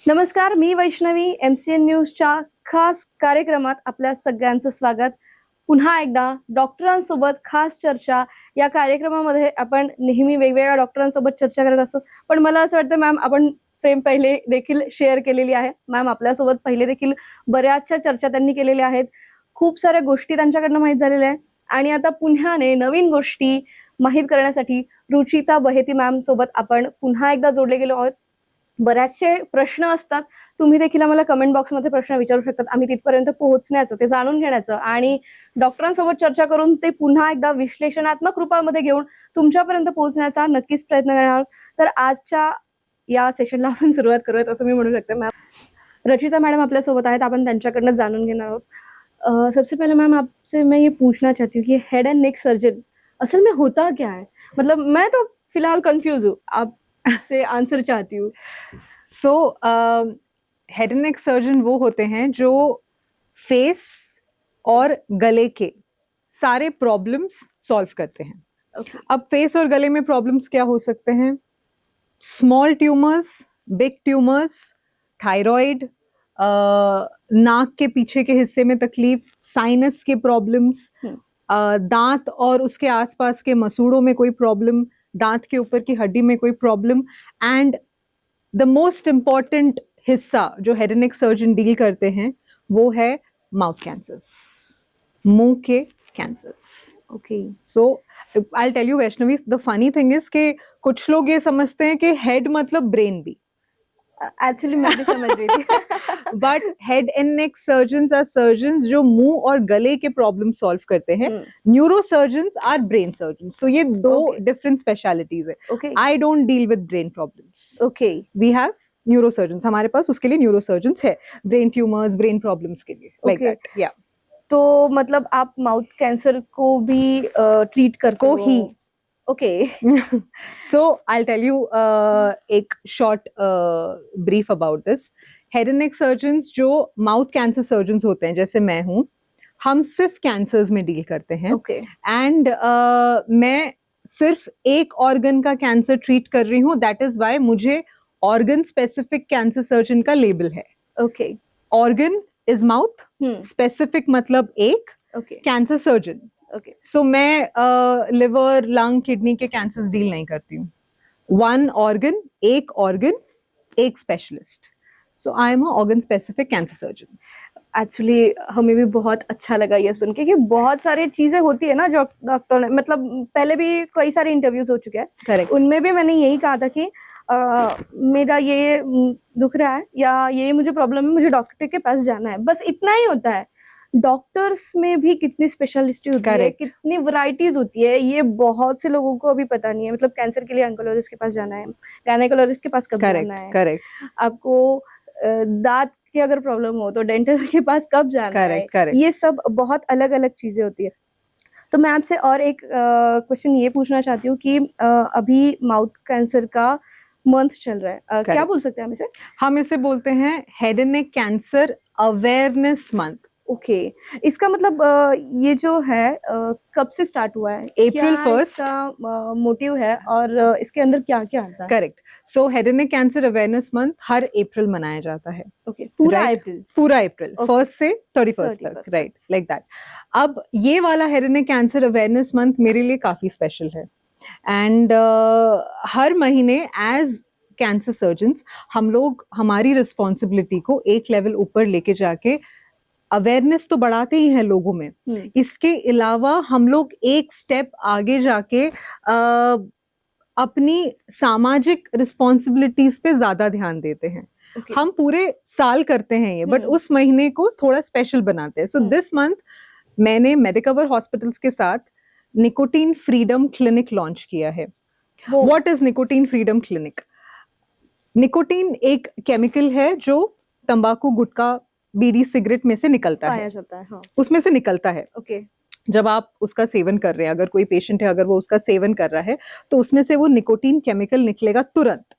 नमस्कार, मी वैष्णवी. MCN न्यूजच्या खास कार्यक्रमात आपल्या सगळ्यांचं स्वागत. पुन्हा एकदा डॉक्टरांसोबत खास चर्चा या कार्यक्रमामध्ये आपण नेहमी वेगवेगळ्या डॉक्टरांसोबत चर्चा करत असतो. पण मला असं वाटतं मॅम, आपण फ्रेम पहिले देखील शेअर केलेली आहे. मॅम आपल्यासोबत पहिले देखील बऱ्याचशा चर्चा त्यांनी केलेल्या आहेत. खूप साऱ्या गोष्टी त्यांच्याकडनं माहीत झालेल्या आहेत आणि आता पुन्हाने नवीन गोष्टी माहीत करण्यासाठी रुचिता बहेती मॅम सोबत आपण पुन्हा एकदा जोडले गेलो आहोत. बऱ्याचशे प्रश्न असतात, तुम्ही देखील आम्हाला कमेंट बॉक्समध्ये प्रश्न विचारू शकतात. आम्ही तिथपर्यंत पोहोचण्याचं, ते जाणून घेण्याचं आणि डॉक्टरांसोबत चर्चा करून ते पुन्हा एकदा विश्लेषणात्मक रूपामध्ये घेऊन तुमच्यापर्यंत पोहोचण्याचा नक्कीच प्रयत्न करणार आहोत. तर आजच्या या सेशनला आपण सुरुवात करूयात असं मी म्हणू शकते. मॅम रचिता मॅडम आपल्यासोबत आहेत, आपण त्यांच्याकडनं जाणून घेणार आहोत. सबसे पहले मैम आपसे मैं ये पूछना चाहती हूँ कि हेड एंड नेक सर्जन असल में होता क्या है? मतलब मैं तो फिलहाल कंफ्यूज हूँ, आप से आंसर चाहती हूँ. सो हेड एंड नेक सर्जन वो होते हैं जो फेस और गले के सारे प्रॉब्लम्स सॉल्व करते हैं. Okay. अब फेस और गले में प्रॉब्लम्स क्या हो सकते हैं? Small tumours, big tumours, thyroid, नाक के पीछे के हिस्से में तकलीफ, साइनस के प्रॉब्लम्स, दांत और उसके आसपास के मसूड़ों में कोई प्रॉब्लम, दांत के ऊपर की हड्डी में कोई problem, and the most important हिस्सा जो head and neck surgeon deal करते हैं वो है माउथ कैंसर्स, मुंह के cancers. Okay. So I tell you Vaishnavi, the funny thing is कि कुछ लोग ये समझते हैं कि हेड मतलब ब्रेन भी. एक्चुअली मैं भी समझ रही थी. But head and neck surgeons are surgeons जो मुंह और गले के प्रॉब्लम सॉल्व करते हैं. Neuro surgeons are brain surgeons. तो ये दो डिफरेंट स्पेशलिटीज है. Okay. I don't deal with brain problems. Okay. We have neuro surgeons, हमारे पास उसके लिए न्यूरो सर्जन्स है, ब्रेन ट्यूमर्स, ब्रेन प्रॉब्लम्स के लिए, लाइक दैट. या तो मतलब आप माउथ कैंसर को भी ट्रीट करते हो? ही. Okay. So I'll tell you एक short brief about this. Head and neck surgeons जो mouth cancer surgeons होते हैं, जैसे मैं हूँ, हम सिर्फ कैंसर्स में डील करते हैं. ओके. एंड मैं सिर्फ एक ऑर्गन का कैंसर ट्रीट कर रही हूँ. दैट इज वाई मुझे ऑर्गन स्पेसिफिक कैंसर सर्जन का लेबल है. Okay. Organ is mouth, specific मतलब एक, कैंसर सर्जन. ओके. सो मैं लिवर, लंग, किडनी के कैंसर्स डील नहीं करती हूँ. वन ऑर्गन, एक specialist. So I am a organ specific cancer surgeon. Actually हमें भी बहुत अच्छा लगा ये सुन के कि बहुत सारी चीजें होती है ना जो डॉक्टर ने, मतलब पहले भी कई सारे इंटरव्यूज हो चुके हैं. करेक्ट. उनमें भी मैंने यही कहा था कि मेरा ये दुख रहा है या ये मुझे प्रॉब्लम है, मुझे डॉक्टर के पास जाना है, बस इतना ही होता है. डॉक्टर्स में भी कितनी स्पेशलिस्टी होती है, कितनी वैरायटीज होती है, ये बहुत से लोगों को अभी पता नहीं है. मतलब कैंसर के लिए ऑन्कोलॉजिस्ट के पास जाना है, गायनेकोलॉजिस्ट के पास कब जाना है, करेक्ट. आपको दांत की अगर प्रॉब्लम हो तो डेंटल के पास कब जाना है. ये सब बहुत अलग अलग चीजें होती है. तो मैं आपसे और एक क्वेश्चन ये पूछना चाहती हूँ कि अभी माउथ कैंसर का मंथ चल रहा है, क्या बोल सकते हैं हम इसे? हम इसे बोलते हैं head and neck cancer awareness month. Okay. इसका मतलब ये जो है कब से स्टार्ट हुआ है? April 1st इसका मोटिव है और इसके अंदर क्या क्या आता है? Correct. So head and neck cancer awareness month हर अप्रैल मनाया जाता है. ओके. पूरा अप्रैल? पूरा अप्रैल, 1st से 31st तक, राइट, लाइक दैट. अब ये वाला head and neck cancer awareness month मेरे लिए काफी स्पेशल है. एंड हर महीने एज कैंसर सर्जन्स हम लोग हमारी रिस्पॉन्सिबिलिटी को एक लेवल ऊपर लेके जाके अवेयरनेस तो बढ़ाते ही हैं लोगों में. इसके अलावा हम लोग एक स्टेप आगे जाके अपनी सामाजिक रिस्पॉन्सिबिलिटीज पे ज्यादा ध्यान देते हैं. हम पूरे साल करते हैं ये, बट उस महीने को थोड़ा स्पेशल बनाते हैं. सो दिस मंथ मैंने मेडिकवर हॉस्पिटल्स के साथ निकोटीन फ्रीडम क्लिनिक लॉन्च किया है. What is nicotine freedom clinic? Nicotine एक केमिकल है जो तंबाकू, गुटखा, बीड़ी, सिगरेट में से निकलता है. हाँ. उसमें से निकलता है. ओके. जब आप उसका सेवन कर रहे हैं, अगर कोई पेशेंट है, अगर वो उसका सेवन कर रहा है, तो उसमें से वो निकोटीन केमिकल निकलेगा तुरंत.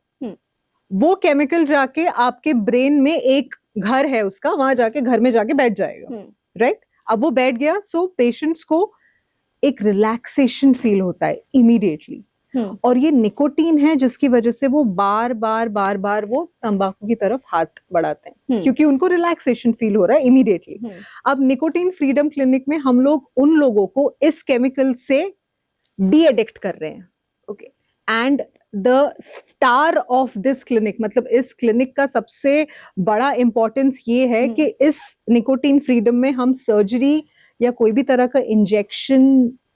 वो केमिकल जाके आपके ब्रेन में एक घर है उसका, वहां जाके घर में जाके बैठ जाएगा. राइट. अब वो बैठ गया, सो पेशेंट्स को एक रिलैक्सेशन फील होता है इमीडिएटली. और ये निकोटीन है जिसकी वजह से वो बार बार वो तंबाकू की तरफ हाथ बढ़ाते हैं क्योंकि उनको रिलैक्सेशन फील हो रहा है इमीडिएटली। अब निकोटीन फ्रीडम क्लिनिक में हम लोग उन लोगों को इस केमिकल से डी एडिक्ट कर रहे हैं। Okay. And the star of this clinic, मतलब इस क्लिनिक का सबसे बड़ा इंपॉर्टेंस ये है कि इस निकोटीन फ्रीडम में हम सर्जरी या कोई भी तरह का इंजेक्शन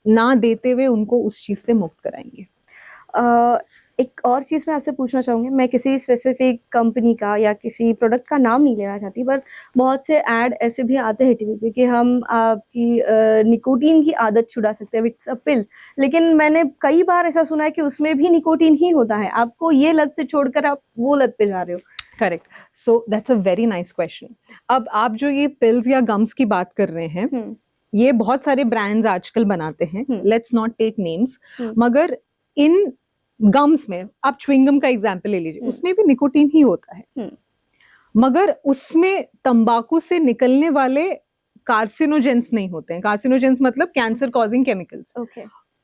ना देते हुए उनको उस चीज से मुक्त कराएंगे। एक और चीज़ मैं आपसे पूछना चाहूँगी, मैं किसी स्पेसिफिक कंपनी का या किसी प्रोडक्ट का नाम नहीं लेना चाहती, पर बहुत से ऐड ऐसे भी आते हैं टीवी पे कि हम आपकी निकोटीन की आदत छुड़ा सकते हैं, इट्स अ पिल। लेकिन मैंने कई बार ऐसा सुना है कि उसमें भी निकोटीन ही होता है, आपको ये लत से छोड़कर आप वो लत पे जा रहे हो। Correct, so that's a very nice question. अब आप जो ये पिल्स या गम्स की बात कर रहे हैं, ये बहुत सारे ब्रांड्स आजकल बनाते हैं, लेट्स नॉट टेक नेम्स, मगर इन गम्स में आप च्युइंगम का एग्जांपल ले लीजिए, उसमें भी निकोटीन ही होता है, मगर उसमें तंबाकू से निकलने वाले कार्सिनोजेंस नहीं होते हैं। कार्सिनोजेंस मतलब कैंसर कॉजिंग केमिकल्स।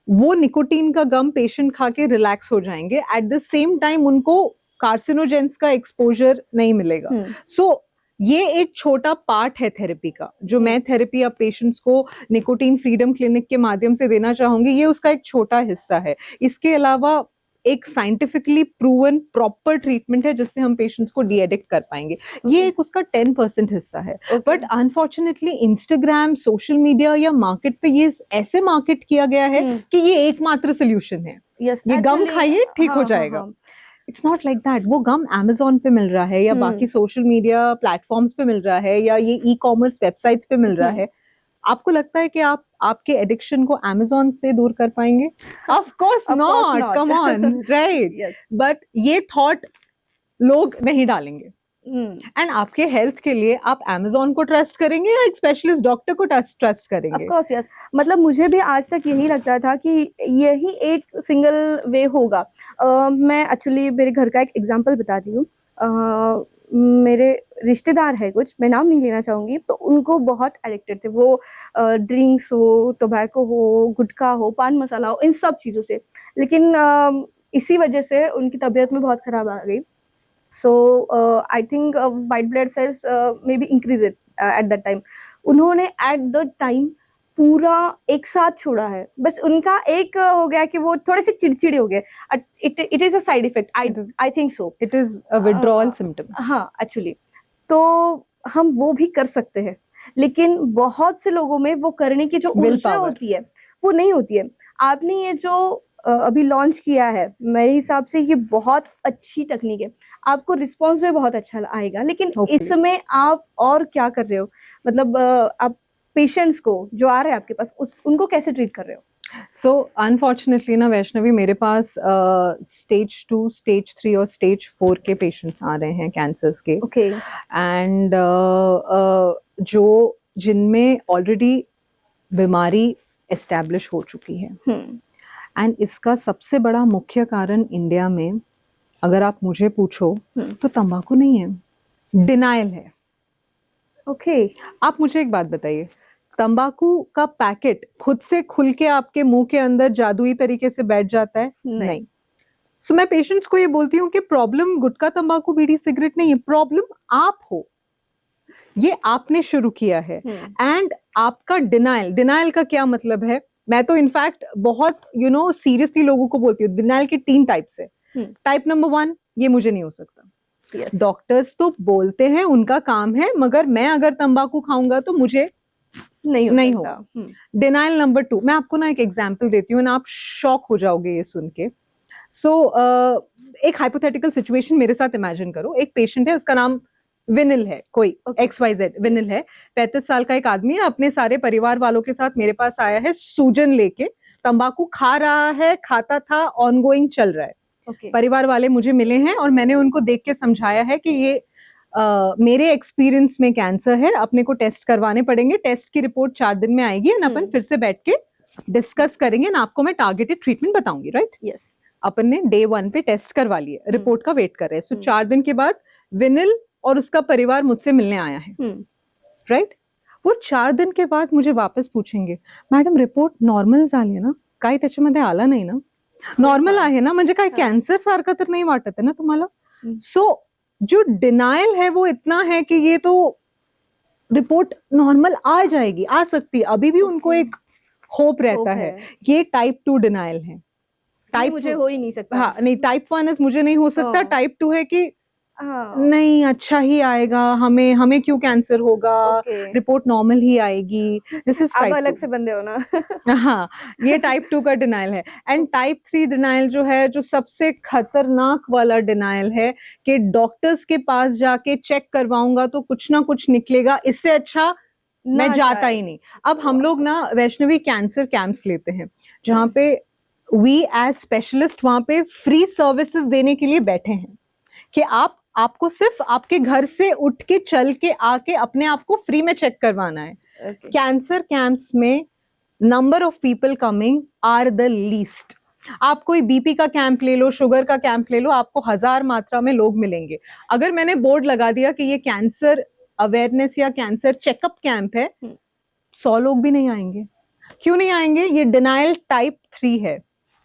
वो निकोटीन का गम पेशेंट खा के रिलैक्स हो जाएंगे, एट द सेम टाइम उनको कार्सिनोजेंस का एक्सपोजर नहीं मिलेगा। सो ये एक छोटा पार्ट है थेरेपी का, जो मैं थेरेपी अब पेशेंट्स को निकोटीन फ्रीडम क्लिनिक के माध्यम से देना चाहूंगी, ये उसका एक छोटा हिस्सा है। इसके अलावा एक साइंटिफिकली प्रूवन प्रॉपर ट्रीटमेंट है जिससे हम पेशेंट्स को डी एडिक्ट कर पाएंगे। ये एक उसका 10% हिस्सा है। But unfortunately Instagram, social media या मार्केट पे ये ऐसे मार्केट किया गया है कि ये एकमात्र सोल्यूशन है, ये गम खाइए ठीक हो जाएगा। It's not like that. वो गम Amazon पे मिल रहा है या बाकी सोशल मीडिया प्लेटफॉर्म्स पे मिल रहा है या ये ई कॉमर्स वेबसाइट्स पे मिल रहा है। आपको लगता है कि आप आपके एडिक्शन को Amazon से दूर कर पाएंगे? Of course not, come on, right. But ये थॉट लोग नहीं डालेंगे। एंड आपके हेल्थ के लिए आप Amazon को ट्रस्ट करेंगे या एक स्पेशलिस्ट डॉक्टर को ट्रस्ट करेंगे? Of course yes. मतलब मुझे भी आज तक यही लगता था कि यही एक सिंगल वे होगा। मैं एक्चुअली मेरे घर का एक एग्जांपल बताती हूँ। मेरे रिश्तेदार है कुछ, मैं नाम नहीं लेना चाहूँगी, तो उनको बहुत एडिक्टेड थे वो, ड्रिंक्स हो, टोबैको हो, गुटखा हो, पान मसाला हो, इन सब चीज़ों से। लेकिन इसी वजह से उनकी तबीयत में बहुत खराब आ गई। So I think white blood cells may be increase at that time. उन्होंने एट द टाइम पूरा एक साथ छोड़ा है। बस उनका एक हो गया कि वो थोड़े से चिड़चिड़े हो गए। It is a side effect, I think so. It is a withdrawal symptom. हाँ एक्चुअली। तो हम वो भी कर सकते हैं, लेकिन बहुत से लोगों में वो करने की जो ऊर्जा होती है वो नहीं होती है। आपने ये जो अभी लॉन्च किया है, मेरे हिसाब से ये बहुत अच्छी टेक्निक है, आपको रिस्पॉन्स में बहुत अच्छा आएगा। लेकिन इसमें आप और क्या कर रहे हो? मतलब आप पेशेंट्स को जो आ रहे हैं आपके पास, उनको कैसे ट्रीट कर रहे हो? सो अनफॉर्चुनेटली ना वैष्णवी, मेरे पास स्टेज 2, स्टेज 3 और स्टेज 4 के पेशेंट्स आ रहे हैं कैंसर्स के। एंड जो जिनमें ऑलरेडी बीमारी एस्टैब्लिश हो चुकी है। एंड इसका सबसे बड़ा मुख्य कारण इंडिया में, अगर आप मुझे पूछो, तो तंबाकू नहीं है, डिनायल है। आप मुझे एक बात बताइए, तंबाकू का पैकेट खुद से खुल के आपके मुंह के अंदर जादुई तरीके से बैठ जाता है? नहीं। सो मैं पेशेंट्स को ये बोलती हूँ कि प्रॉब्लम गुटखा, तंबाकू, बीड़ी, सिगरेट नहीं है, प्रॉब्लम आप हो। ये आपने शुरू किया है। एंड आपका डिनायल का क्या मतलब है? मैं तो इनफैक्ट बहुत सीरियसली लोगों को बोलती हूँ, डिनायल के 3 टाइप्स है। टाइप नंबर 1, ये मुझे नहीं हो सकता। डॉक्टर्स तो बोलते हैं, उनका काम है, मगर मैं अगर तंबाकू खाऊंगा तो मुझे नहीं होगा। डिनायल नंबर 2, मैं आपको ना एक एग्जांपल देती हूँ ना, आप शॉक हो जाओगे ये सुन के। सो एक हाइपोथेटिकल सिचुएशन मेरे साथ इमेजिन करो। एक पेशेंट है, उसका नाम विनिल है, कोई XYZ विनिल है, 35 साल का एक आदमी है, अपने सारे परिवार वालों के साथ मेरे पास आया है, सूजन लेके, तंबाकू खा रहा है, खाता था, ऑनगोइंग चल रहा है। परिवार वाले मुझे मिले हैं और मैंने उनको देख के समझाया है कि ये मेरे एक्सपीरियंस में कैंसर है, अपने को टेस्ट करवाने पड़ेंगे, टेस्ट की रिपोर्ट 4 दिन में आएगी, और अपन फिर से बैठ के डिस्कस करेंगे ना, आपको मैं टारगेटेड ट्रीटमेंट बताऊंगी, राइट? यस। अपन ने डे 1 पे टेस्ट करवा लिए, रिपोर्ट का वेट कर रहे हैं। सो 4 दिन के बाद विनिल और उसका परिवार मुझसे मिलने आया है, राइट? वो 4 दिन के बाद मुझे वापस पूछेंगे, मॅडम रिपोर्ट नॉर्मल झाली ना, काही त्याच्यामध्ये आला नाही ना? नॉर्मल हा. आहे ना, म्हणजे काय हा. कॅन्सर सारखं तर नाही वाटत है ना तुम्हाला. हम्म. सो जो डिनायल है वो इतना है कि ये तो रिपोर्ट नॉर्मल आ जाएगी, आ सकती है, अभी भी उनको Okay. एक होप रहता होप है. है. ये टाइप 2 डिनायल है. नहीं, टाइप मुझे हो ही नहीं सकता. हाँ नहीं, टाइप 1 मुझे नहीं हो सकता. हाँ. टाइप 2 है कि हाँ. नहीं अच्छा ही आएगा, हमें क्यों कैंसर होगा, ओके. रिपोर्ट नॉर्मल ही आएगी. दिस इज आप टाइप अलग 2. से बंदे हो ना. हाँ, ये टाइप 2 का डिनायल है. एंड टाइप 3 डिनायल जो है, जो सबसे खतरनाक वाला डिनायल है, कि डॉक्टर्स के पास जाके चेक करवाऊंगा तो कुछ ना कुछ निकलेगा, इससे अच्छा मैं ना जाता जाए. ही नहीं. अब हम लोग ना वैष्णवी कैंसर कैंप्स लेते हैं, जहाँ हम्म. पे वी एज स्पेशलिस्ट वहां पे फ्री सर्विसेज देने के लिए बैठे हैं, कि आपको सिर्फ आपके घर से उठ के चल के आके अपने आप को फ्री में चेक करवाना है. Okay. कैंसर कैंप्स में number of people coming are the least. आप कोई बीपी का कैंप ले लो, शुगर का कैंप ले लो, आपको 1000 मात्रा में लोग मिलेंगे. अगर मैंने बोर्ड लगा दिया कि ये कैंसर अवेयरनेस या कैंसर चेकअप कैंप है, 100 लोग भी नहीं आएंगे. क्यों नहीं आएंगे? ये डिनायल टाइप 3 है,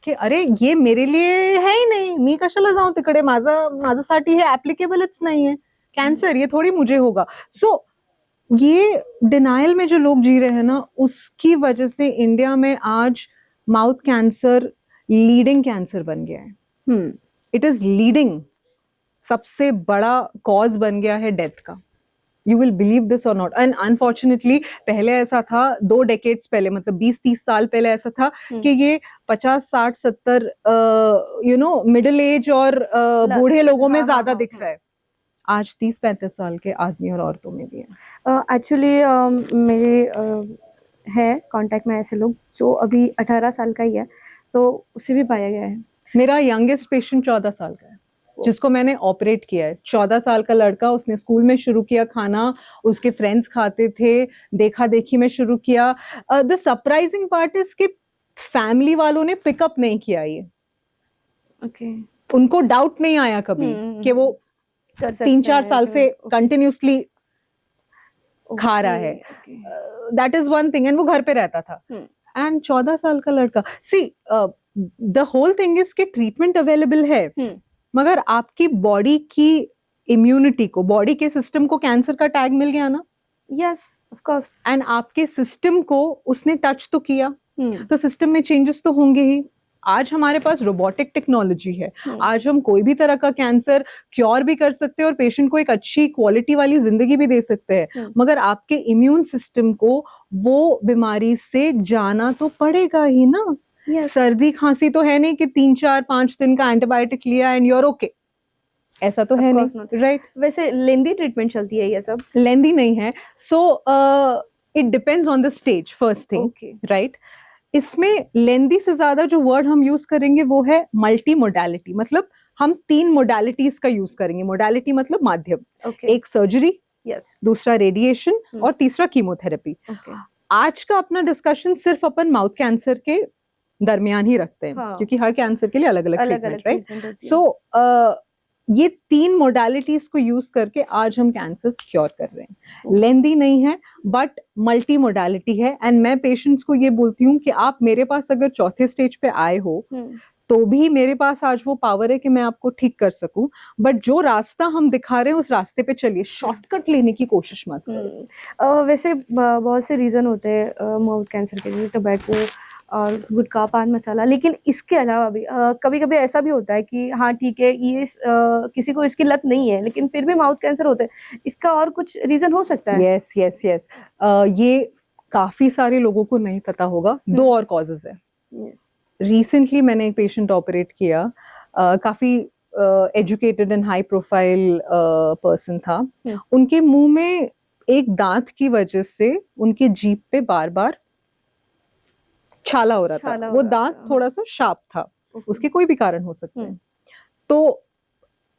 की अरे ये मेरे लिए है ही नाही, मी कशाला जाऊ तिकडे, माझ्यासाठी हे ऍप्लिकेबलच नाहीये. कैंसर ये थोड़ी मुझे होगा. सो ये डिनायल में जो लोग जी रहे हैं ना, उसकी वजह से इंडिया में आज माउथ कैंसर लीडिंग कैंसर बन गया है. इट इज लीडिंग, सबसे बड़ा कॉज बन गया है डेथ का. यू विल बिलीव दिस और नॉट. एंड अनफॉर्चुनेटली पहले ऐसा था, 2 डेकेड्स पहले, मतलब 20-30 साल पहले ऐसा था कि ये 50-60-70 मिडिल एज और बूढ़े लोगों में ज्यादा दिख रहा है. आज 30-35 साल के आदमी और औरतों में भी है. एक्चुअली मेरे है कांटेक्ट में ऐसे लोग जो अभी 18 साल का ही है, तो उसे भी पाया गया है. मेरा यंगेस्ट पेशेंट 14 साल का है, जिसको मैंने ऑपरेट किया है. 14 साल का लड़का, उसने स्कूल में शुरू किया खाना, उसके फ्रेंड्स खाते थे, देखा देखी में शुरू किया. द सरप्राइजिंग पार्ट इज कि फैमिली वालों ने पिकअप नहीं किया ये. ओके. उनको डाउट नहीं आया कभी कि वो 3-4 साल से कंटिन्यूसली खा रहा है. That is one thing. And वो घर पे रहता था. एंड 14 साल का लड़का. See the whole thing is कि ट्रीटमेंट अवेलेबल है, मगर आपकी बॉडी की इम्यूनिटी को, बॉडी के सिस्टम को कैंसर का टैग मिल गया ना. Yes, of course. एंड आपके सिस्टम को उसने टच तो किया, तो सिस्टम में चेंजेस तो होंगे ही. आज हमारे पास रोबोटिक टेक्नोलॉजी है. आज हम कोई भी तरह का कैंसर क्योर भी कर सकते हैं और पेशेंट को एक अच्छी क्वालिटी वाली जिंदगी भी दे सकते हैं. मगर आपके इम्यून सिस्टम को वो बीमारी से जाना तो पड़ेगा ही ना. सर्दी खांसी तो है नहीं कि 3-4-5 दिन का एंटीबायोटिक लिया एंड यूर ओके, ऐसा तो है नहीं, राइट. वैसे लेंदी ट्रीटमेंट चलती है ये सब? लेंदी नहीं है. So it depends on the stage, first thing, right. इसमें लेंदी से ज्यादा जो वर्ड हम यूज करेंगे वो है मल्टी मोडालिटी. मतलब हम 3 मोडालिटीज का यूज करेंगे. मोडालिटी मतलब माध्यम. एक सर्जरी, दूसरा रेडिएशन और तीसरा कीमोथेरेपी. आज का अपना डिस्कशन सिर्फ अपन माउथ कैंसर के दरमियान ही रखते हैं, क्योंकि हर कैंसर के लिए अलग अलग ट्रीटमेंट, राइट. सो ये 3 मोडालिटीज को यूज करके आज हम कैंसर क्योर कर रहे हैं. लेंदी नहीं है बट मल्टी मोडालिटी है. एंड मैं पेशेंट्स को ये बोलती हूँ कि आप मेरे पास अगर चौथे स्टेज पे आए हो तो भी मेरे पास आज वो पावर है कि मैं आपको ठीक कर सकूं. बट जो रास्ता हम दिखा रहे हैं उस रास्ते पे चलिए, शॉर्टकट लेने की कोशिश मत करो. वैसे बहुत से रीजन होते हैं माउथ कैंसर के लिए, टोबैको और गुटखा, पान मसाला, लेकिन इसके अलावा भी कभी कभी ऐसा भी होता है कि हाँ ठीक है, ये किसी को इसकी लत नहीं है लेकिन फिर भी माउथ कैंसर होता है. इसका और कुछ रीजन हो सकता है? Yes yes yes. ये काफी सारे लोगों को नहीं पता होगा. 2 और कॉजेज है. रिसेंटली मैंने एक पेशेंट ऑपरेट किया, काफी educated and high profile person था. उनके मुंह में एक दांत की वजह से उनके जीभ पे बार बार छाला हो रहा था. वो दांत थोड़ा सा शार्प था. उसके कोई भी कारण हो सकते हैं. तो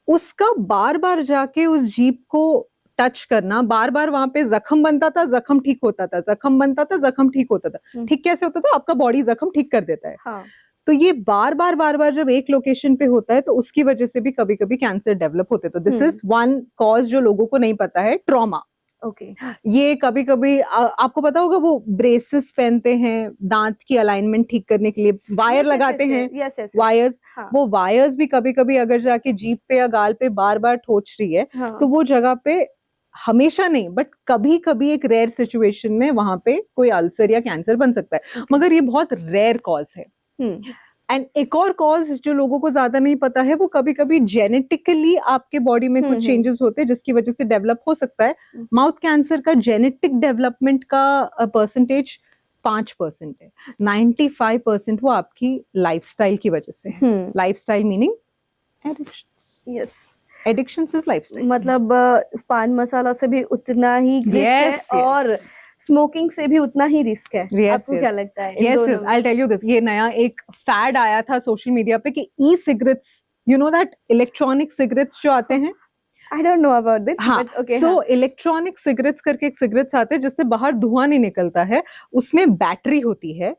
उसका बार बार जाके उस जीभ को टच करना, बार बार वहां पे जख्म बनता था, जख्म ठीक होता था, जख्म बनता था, जख्म ठीक होता था. ठीक कैसे होता था? आपका बॉडी जख्म ठीक कर देता है. तो ये बार बार जब एक लोकेशन पे होता है तो उसकी वजह से भी कभी कभी कैंसर डेवलप होते हैं. तो दिस इज वन कॉज जो लोगों को नहीं पता है, ट्रॉमा. ओके। ये कभी कभी आपको पता होगा वो ब्रेसेस पहनते हैं दांत की अलाइनमेंट ठीक करने के लिए, वायर लगाते हैं, यस यस। वायर्स, हाँ वो वायर्स भी कभी कभी अगर जाके जीभ पे या गाल पे बार बार ठोच रही है हाँ। तो वो जगह पे, हमेशा नहीं बट कभी कभी एक रेयर सिचुएशन में वहां पे कोई अल्सर या कैंसर बन सकता है, मगर ये बहुत रेयर कॉज है। हम्म। एंड एक और कॉज जो लोगों को ज्यादा नहीं पता है, वो कभी कभी जेनेटिकली आपके बॉडी में कुछ चेंजेस होते हैं जिसकी वजह से डेवलप हो सकता है। माउथ कैंसर का जेनेटिक डेवलपमेंट का परसेंटेज 5% है, 95% वो आपकी लाइफस्टाइल की वजह से है। Lifestyle meaning addictions. Yes. Addictions is lifestyle. मतलब पान मसाला से भी उतना ही रिस्क है Yes, और yes. स्मोकिंग से भी उतना ही रिस्क है। Yes, आपको क्या yes. लगता है इन Yes, दोनों yes. में? I'll tell you this. ये नया एक फैड आया था सोशल मीडिया पे कि e cigarettes, you know that electronic cigarettes जो आते हैं, I don't know about this हाँ, but okay. So electronic cigarettes करके एक सिगरेट्स आते हैं जिससे बाहर धुआं नहीं निकलता है, उसमें बैटरी होती है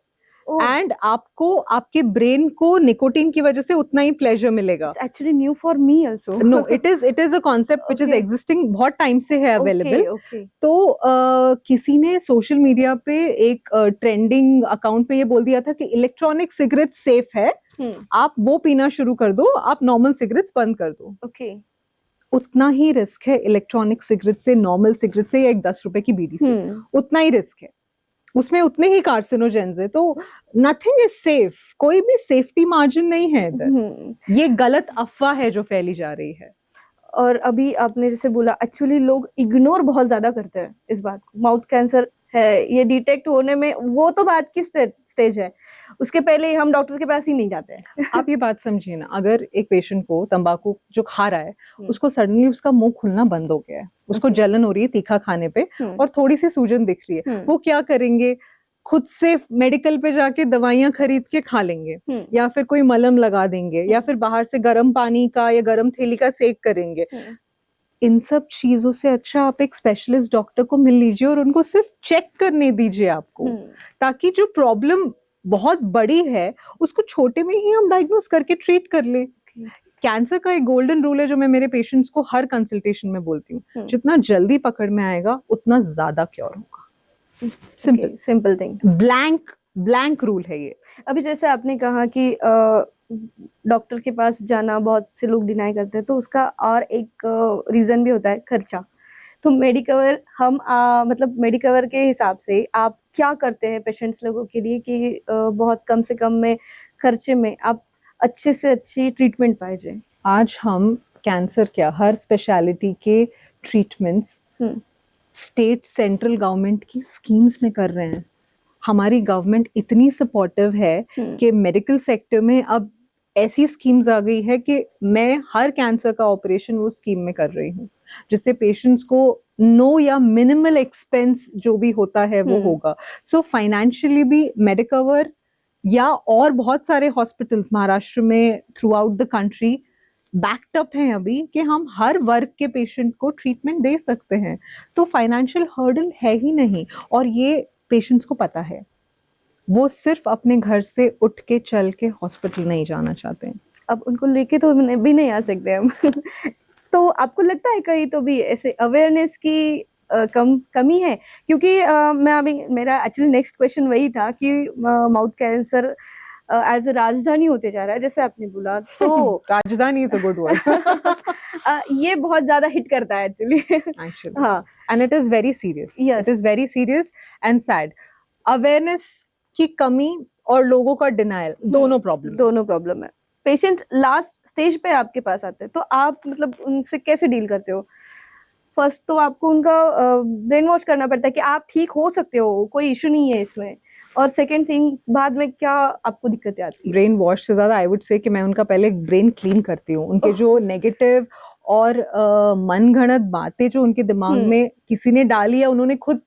एंड आपको आपके ब्रेन को निकोटीन की वजह से उतना ही प्लेजर मिलेगा। It's actually new for me also. No, it is a concept which is Okay. Existing, बहुत टाइम से है अवेलेबल। ओके। तो किसी ने सोशल मीडिया पे एक ट्रेंडिंग अकाउंट पे ये बोल दिया था कि इलेक्ट्रॉनिक सिगरेट सेफ है, आप वो पीना शुरू कर दो, आप नॉर्मल सिगरेट्स बंद कर दो। ओके। उतना ही रिस्क है इलेक्ट्रॉनिक सिगरेट से, नॉर्मल सिगरेट से या एक 10 रुपए की बीड़ी से, उतना ही रिस्क है, उसमें उतने ही कार्सिनोजेंस है। तो नथिंग इज सेफ, कोई भी सेफ्टी मार्जिन नहीं है इधर। ये गलत अफवाह है जो फैली जा रही है। और अभी आपने जैसे बोला, एक्चुअली लोग इग्नोर बहुत ज्यादा करते हैं इस बात को, माउथ कैंसर है ये डिटेक्ट होने में वो तो बात की स्टेज है, उसके पहले हम डॉक्टर के पास ही नहीं जाते हैं। आप ये बात समझिए ना, अगर एक पेशेंट को तंबाकू जो खा रहा है उसको सडनली उसका मुंह खुलना बंद हो गया है, उसको जलन हो रही है तीखा खाने पे और थोड़ी सी सूजन दिख रही है, वो क्या करेंगे, खुद से मेडिकल पे जाके दवाइयां खरीद के खा लेंगे या फिर कोई मलम लगा देंगे या फिर बाहर से गर्म पानी का या गर्म थैली का सेक करेंगे। इन सब चीजों से अच्छा आप एक स्पेशलिस्ट डॉक्टर को मिल लीजिए और उनको सिर्फ चेक करने दीजिए आपको, ताकि जो प्रॉब्लम बहुत बड़ी है उसको छोटे में ही हम डायग्नोस करके ट्रीट कर ले। कैंसर का एक गोल्डन रूल है जो मैं मेरे पेशेंट्स को हर कंसल्टेशन में बोलती हूँ, जितना जल्दी पकड़ में आएगा उतना ज्यादा क्योर होगा। सिंपल थिंग, ब्लैंक रूल है ये। अभी जैसे आपने कहा कि डॉक्टर के पास जाना बहुत से लोग डिनाई करते हैं, तो उसका और एक रीजन भी होता है खर्चा। तो मेडिकवर हम मतलब मेडिकवर के हिसाब से आप क्या करते हैं पेशेंट्स लोगों के लिए कि बहुत कम से कम में खर्चे में आप अच्छे से अच्छी ट्रीटमेंट पाए जाए? आज हम कैंसर क्या हर स्पेशलिटी के ट्रीटमेंट्स स्टेट सेंट्रल गवर्नमेंट की स्कीम्स में कर रहे हैं। हमारी गवर्नमेंट इतनी सपोर्टिव है कि मेडिकल सेक्टर में अब ऐसी स्कीम्स आ गई है कि मैं हर कैंसर का ऑपरेशन वो स्कीम में कर रही हूँ, जिससे पेशेंट्स को नो या मिनिमल एक्सपेंस जो भी होता है वो होगा। सो फाइनेंशियली भी मेडिकवर या और बहुत सारे हॉस्पिटल्स महाराष्ट्र में through out the country backed up हैं अभी कि हम हर वर्ग के पेशेंट को ट्रीटमेंट दे सकते हैं। तो फाइनेंशियल हर्डल है ही नहीं, और ये पेशेंट्स को पता है, वो सिर्फ अपने घर से उठ के चल के हॉस्पिटल नहीं जाना चाहते हैं। अब उनको लेके तो भी नहीं आ सकते हम। तो आपको लगता है कहीं तो भी ऐसे अवेयरनेस की कमी है? क्योंकि मैं अभी मेरा एक्चुअली नेक्स्ट क्वेश्चन वही था कि माउथ कैंसर एज अ राजधानी होते जा रहा है, जैसे आपने बोला, तो राजधानी इज अ गुड वर्ड। ये बहुत ज्यादा हिट करता है एक्चुअली। हाँ, and it is very serious, it is very serious and sad. Awareness की कमी और लोगों का डिनायल, दोनों प्रॉब्लम है। पेशेंट लास्ट स्टेज पे आपके पास आते हैं, तो आप मतलब उनसे कैसे डील करते हो? फर्स्ट तो आपको उनका ब्रेन वॉश करना पड़ता है कि आप ठीक हो सकते हो, कोई इशू नहीं है इसमें, और सेकंड थिंग बाद में क्या आपको दिक्कतें आती है? ब्रेन वॉश से ज्यादा आई वुड से कि मैं उनका पहले ब्रेन क्लीन करती हूँ। उनके जो नेगेटिव और मनगढ़ंत बातें जो उनके दिमाग में किसी ने डाली या उन्होंने खुद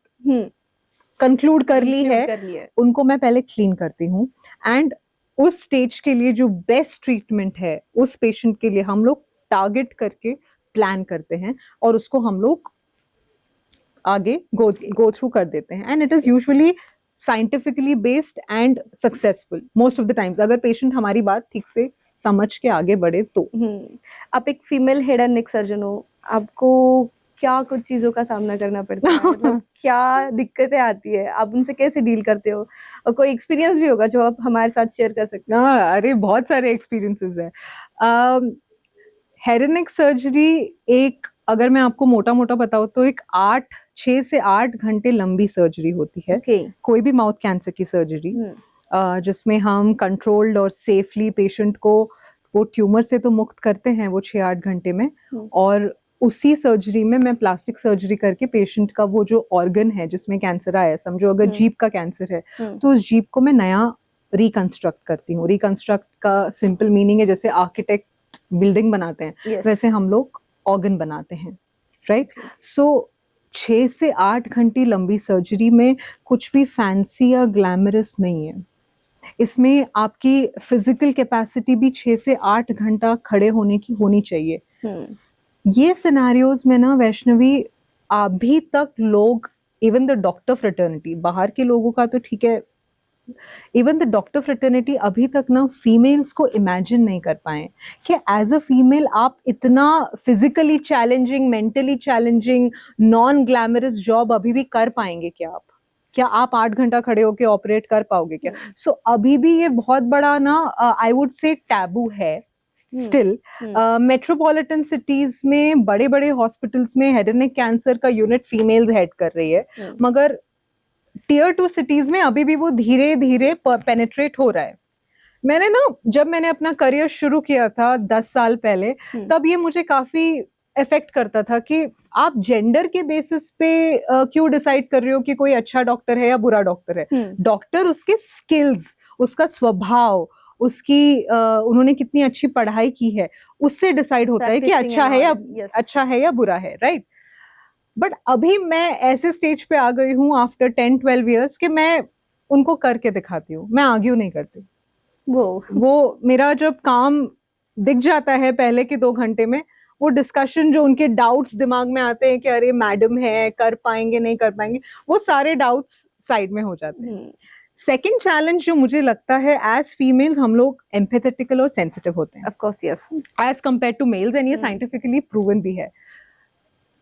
कंक्लूड कर ली है, उनको मैं पहले क्लीन करती हूँ। एंड उस स्टेज के लिए जो बेस्ट ट्रीटमेंट है उस पेशेंट के लिए हम लोग टारगेट करके प्लान करते हैं और उसको हम लोग आगे गो थ्रू कर देते हैं। And it is usually scientifically based and successful most of the times, अगर पेशेंट हमारी बात ठीक से समझ के आगे बढ़े तो। आप एक female head and neck surgeon हो, आपको क्या कुछ चीजों का सामना करना पड़ता है, मतलब क्या दिक्कतें आती है, आप उनसे कैसे डील करते हो, और कोई एक्सपीरियंस भी होगा जो आप हमारे साथ शेयर कर सकते हाँ, अरे बहुत सारे एक्सपीरियंसेस है। हेड एंड नेक सर्जरी एक, अगर मैं आपको मोटा मोटा बताऊँ तो एक 6 से 8 घंटे लंबी सर्जरी होती है। ओके। कोई भी माउथ कैंसर की सर्जरी जिसमें हम कंट्रोल्ड और सेफली पेशेंट को वो ट्यूमर से तो मुक्त करते हैं वो 6-8 घंटे में, और उसी सर्जरी में मैं प्लास्टिक सर्जरी करके पेशेंट का वो जो ऑर्गन है जिसमें कैंसर आया है, समझो अगर जीभ का कैंसर है तो उस जीभ को मैं नया रिकंस्ट्रक्ट करती हूँ। रिकंस्ट्रक्ट का सिंपल मीनिंग है जैसे आर्किटेक्ट बिल्डिंग बनाते हैं, Yes. वैसे हम लोग ऑर्गन बनाते हैं, राइट। सो 6 से 8 घंटे लंबी सर्जरी में कुछ भी फैंसी या ग्लैमरस नहीं है। इसमें आपकी फिजिकल कैपेसिटी भी 6 से 8 घंटा खड़े होने की होनी चाहिए। ये सिनेरियोज में ना वैष्णवी, अभी तक लोग, इवन द डॉक्टर फ्रेटर्निटी, बाहर के लोगों का तो ठीक है, इवन द डॉक्टर फ्रेटर्निटी अभी तक ना फीमेल्स को इमेजिन नहीं कर पाए कि एज अ फीमेल आप इतना physically challenging, mentally challenging, non glamorous job अभी भी कर पाएंगे क्या आप 8 घंटा खड़े होके ऑपरेट कर पाओगे क्या? सो अभी भी ये बहुत बड़ा ना आई वुड से टैबू है स्टिल। मेट्रोपॉलिटन सिटीज में बड़े बड़े हॉस्पिटल्स में हेड एंड नेक कैंसर का यूनिट फीमेल्स हेड कर रही है, मगर टियर 2 सिटीज में अभी भी वो धीरे धीरे पेनिट्रेट हो रहा है। जब मैंने अपना करियर शुरू किया था 10 साल पहले, तब ये मुझे काफी इफेक्ट करता था कि आप जेंडर के बेसिस पे क्यों डिसाइड कर रहे हो कि कोई अच्छा डॉक्टर है या बुरा डॉक्टर है। डॉक्टर उसके स्किल्स, उसका स्वभाव, उसकी उन्होंने कितनी अच्छी पढ़ाई की है, उससे डिसाइड होता है कि अच्छा है या बुरा है, राइट। बट अभी मैं ऐसे स्टेज पे आ गई हूँ आफ्टर 10-12 इयर्स कि मैं उनको करके दिखाती हूँ, मैं आर्ग्यू नहीं करती। वो मेरा जब काम दिख जाता है पहले के 2 घंटे में, वो डिस्कशन जो उनके डाउट्स दिमाग में आते हैं कि अरे मैडम है, कर पाएंगे नहीं कर पाएंगे, वो सारे डाउट्स साइड में हो जाते हैं। सेकेंड चैलेंज जो मुझे लगता है, एज फीमेल्स हम लोग एम्पैथेटिकल और सेंसिटिव होते हैं, of course, yes, as compare to males, and ये साइंटिफिकली प्रूवन भी है।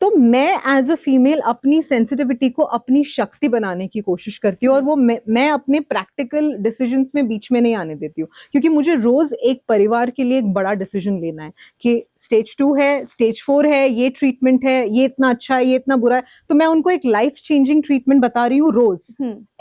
तो मैं एज अ फीमेल अपनी सेंसिटिविटी को अपनी शक्ति बनाने की कोशिश करती हूँ, और वो मैं अपने प्रैक्टिकल डिसीजंस में बीच में नहीं आने देती हूँ, क्योंकि मुझे रोज एक परिवार के लिए एक बड़ा डिसीजन लेना है कि स्टेज 2 है, स्टेज 4 है, ये ट्रीटमेंट है, ये इतना अच्छा है, ये इतना बुरा है, तो मैं उनको एक लाइफ चेंजिंग ट्रीटमेंट बता रही हूँ रोज,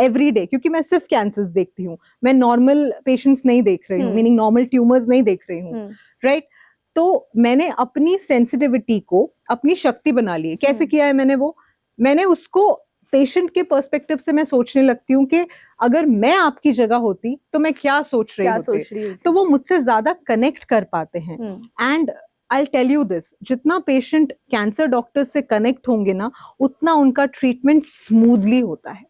एवरी डे, क्योंकि मैं सिर्फ कैंसर्स देखती हूँ, मैं नॉर्मल पेशेंट्स नहीं देख रही हूँ, मीनिंग नॉर्मल ट्यूमर्स नहीं देख रही हूँ, राइट। तो मैंने अपनी सेंसिटिविटी को अपनी शक्ति बना ली है। कैसे किया है मैंने उसको पेशेंट के पर्सपेक्टिव से मैं सोचने लगती हूँ कि अगर मैं आपकी जगह होती तो मैं क्या सोच रही होती, तो वो मुझसे ज्यादा कनेक्ट कर पाते हैं। And I tell you this, जितना पेशेंट कैंसर डॉक्टर से कनेक्ट होंगे ना, उतना उनका ट्रीटमेंट स्मूथली होता है,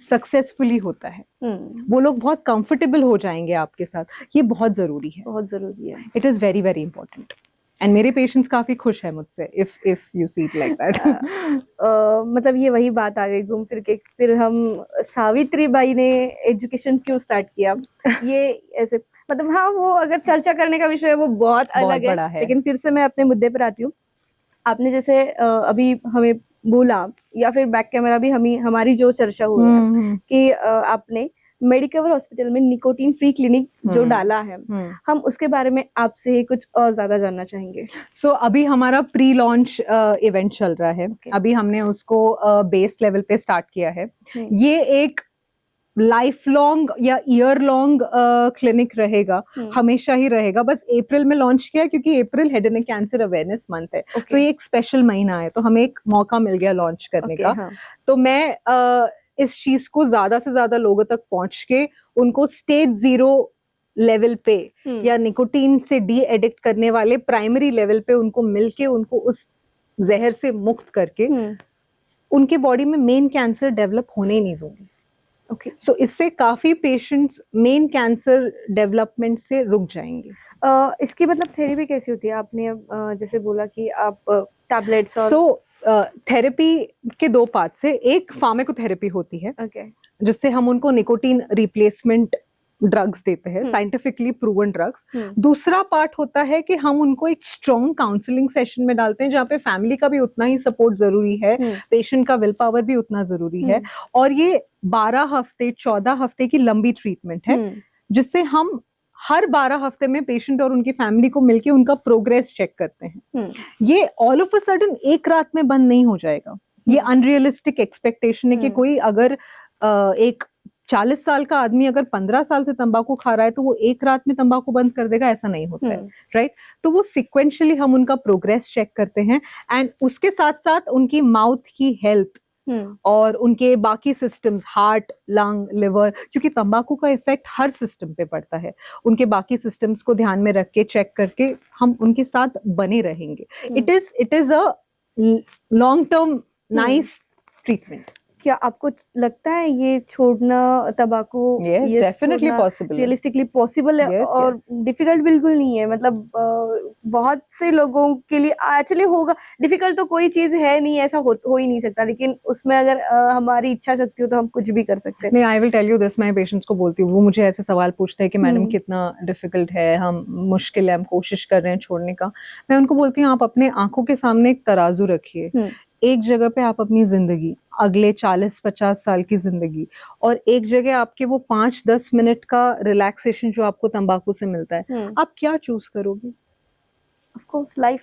सक्सेसफुली होता है, वो लोग बहुत कंफर्टेबल हो जाएंगे आपके साथ। ये बहुत जरूरी है, it is very very important. And मेरे पेशेंट्स काफी खुश है मुझसे, if you see it like that. मतलब ये वही बात आ गई घूम फिर के, फिर हम सावित्री बाई ने एजुकेशन क्यों स्टार्ट किया, ये ऐसे, मतलब हाँ, वो अगर चर्चा करने का विषय है वो बहुत अलग है, लेकिन फिर से मैं अपने मुद्दे पर आती हूँ। आपने जैसे अभी हमें बोला, या फिर बैक कैमरा भी हमारी जो चर्चा हुई है कि आपने मेडिकवर हॉस्पिटल में निकोटीन फ्री क्लिनिक जो डाला है, हम उसके बारे में आपसे ही कुछ और ज्यादा जानना चाहेंगे। सो अभी हमारा प्री लॉन्च इवेंट चल रहा है, अभी हमने उसको बेस लेवल पे स्टार्ट किया है। ये एक लाइफ लॉन्ग या ईयर लॉन्ग क्लिनिक रहेगा, हमेशा ही रहेगा। बस अप्रैल में लॉन्च किया क्योंकि April head and neck cancer awareness month है, तो ये एक स्पेशल महीना है, तो हमें एक मौका मिल गया लॉन्च करने का। तो मैं इस चीज को ज्यादा से ज्यादा लोगों तक पहुंच के उनको स्टेज 0 लेवल पे या निकोटीन से डी एडिक्ट करने वाले प्राइमरी लेवल पे उनको मिलके उनको उस जहर से मुक्त करके उनके बॉडी में मेन कैंसर डेवलप होने ही नहीं दूंगी। सो इससे काफी पेशेंट्स मेन कैंसर डेवलपमेंट से रुक जाएंगे। इसकी मतलब थेरेपी कैसी होती है? आपने जैसे बोला कि आप टैबलेट्स और थेरेपी के 2 पार्ट से, एक फार्माकोथेरेपी होती है जिससे हम उनको निकोटीन रिप्लेसमेंट ड्रग्स देते हैं, साइंटिफिकली प्रूवन ड्रग्स। दूसरा पार्ट होता है कि हम उनको एक स्ट्रॉन्ग काउंसलिंग सेशन में डालते हैं, जहाँ पे फैमिली का भी उतना ही सपोर्ट जरूरी है, पेशेंट का विल पावर भी उतना जरूरी है। और ये 12 हफ्ते 14 हफ्ते की लंबी ट्रीटमेंट है, जिससे हम हर 12 हफ्ते में पेशेंट और उनकी फैमिली को मिलके उनका प्रोग्रेस चेक करते हैं। ये ऑल ऑफ अ सडन एक रात में बंद नहीं हो जाएगा। ये अनरियलिस्टिक एक्सपेक्टेशन है कि कोई अगर एक 40 साल का आदमी अगर 15 साल से तंबाकू खा रहा है तो वो एक रात में तंबाकू बंद कर देगा, ऐसा नहीं होता है, राइट? तो वो सिक्वेंशियली हम उनका प्रोग्रेस चेक करते हैं, एंड उसके साथ साथ उनकी माउथ की हेल्थ और उनके बाकी सिस्टम्स, हार्ट, लंग, लिवर, क्योंकि तंबाकू का इफेक्ट हर सिस्टम पे पड़ता है, उनके बाकी सिस्टम्स को ध्यान में रख के चेक करके हम उनके साथ बने रहेंगे। It is a long term nice treatment. क्या आपको लगता है ये छोड़ना तंबाकू डेफिनेटली पॉसिबल, रियलिस्टिकली पॉसिबल है? और डिफिकल्ट बिल्कुल नहीं है, मतलब बहुत से लोगों के लिए एक्चुअली होगा। डिफिकल्ट तो कोई चीज है नहीं, ऐसा हो ही नहीं सकता, लेकिन उसमें अगर हमारी इच्छा शक्ति हो तो हम कुछ भी कर सकते हैं। नहीं, I will tell you this, मैं पेशेंट्स को बोलती हूँ, वो मुझे ऐसे सवाल पूछते हैं कि मैडम कितना डिफिकल्ट है, हम मुश्किल है, हम कोशिश कर रहे हैं छोड़ने का। मैं उनको बोलती हूँ आप अपने आंखों के सामने एक तराजू रखिए, एक जगह पे आप अपनी जिंदगी, अगले 40-50 साल की जिंदगी, और एक जगह आपके वो 5-10 मिनट का रिलैक्सेशन जो आपको तंबाकू से मिलता है, आप क्या चूज करोगे? Of course life.